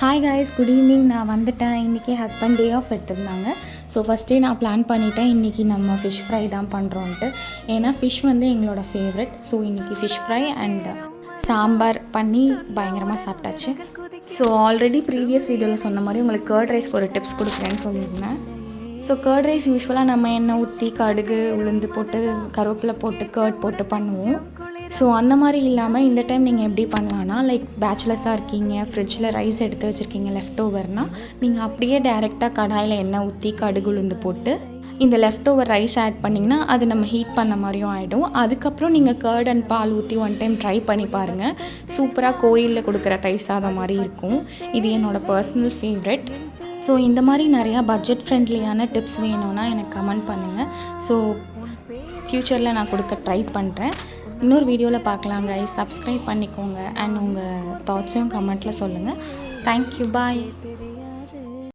Hi guys, good evening. நான் வந்துட்டேன். இன்றைக்கி ஹஸ்பண்ட் டே ஆஃப் எடுத்திருந்தாங்க. ஸோ ஃபஸ்ட்டே நான் பிளான் பண்ணிவிட்டேன் இன்றைக்கி நம்ம ஃபிஷ் ஃப்ரை தான் பண்ணுறோன்ட்டு. ஏன்னா ஃபிஷ் வந்து எங்களோட ஃபேவரெட். ஸோ இன்றைக்கி ஃபிஷ் ஃப்ரை அண்ட் சாம்பார் பண்ணி பயங்கரமாக சாப்பிட்டாச்சு. ஸோ ஆல்ரெடி ப்ரீவியஸ் வீடியோவில் சொன்ன மாதிரி உங்களுக்கு கர்ட் ரைஸ்க்கு ஒரு டிப்ஸ் கொடுக்குறேன்னு சொல்லியிருந்தேன். ஸோ கர்ட் ரைஸ் யூஸ்வலாக நம்ம எண்ணெய் ஊற்றி கடுகு உளுந்து போட்டு கருவேப்பிலை போட்டு கர்ட் போட்டு பண்ணுவோம். ஸோ அந்த மாதிரி இல்லாமல் இந்த டைம் நீங்கள் எப்படி பண்ணலான்னா, லைக் பேச்சுலர்ஸாக இருக்கீங்க, ஃப்ரிட்ஜில் ரைஸ் எடுத்து வச்சுருக்கீங்க லெஃப்ட் ஓவர்னால், நீங்கள் அப்படியே டைரெக்டாக கடாயில் எண்ணெய் ஊற்றி கடுகு உளுந்து போட்டு இந்த லெஃப்ட் ஓவர் ரைஸ் ஆட் பண்ணிங்கன்னா அது நம்ம ஹீட் பண்ண மாதிரியும் ஆகிடும். அதுக்கப்புறம் நீங்கள் கர்ட் அண்ட் பால் ஊற்றி ஒன் டைம் ட்ரை பண்ணி பாருங்கள். சூப்பராக கோயிலில் கொடுக்குற தயிர் சாதம் மாதிரி இருக்கும். இது என்னோடய பர்சனல் ஃபேவரெட். ஸோ இந்த மாதிரி நிறையா பட்ஜெட் ஃப்ரெண்ட்லியான டிப்ஸ் வேணும்னா எனக்கு கமெண்ட் பண்ணுங்கள். ஸோ ஃப்யூச்சரில் நான் கொடுக்க ட்ரை பண்ணுறேன். இன்னொரு வீடியோவில் பார்க்கலாம் கைஸ். சப்ஸ்கிரைப் பண்ணிக்கோங்க அண்ட் உங்கள் தாட்ஸையும் கமெண்ட்டில் சொல்லுங்கள். தேங்க்யூ, பாய்.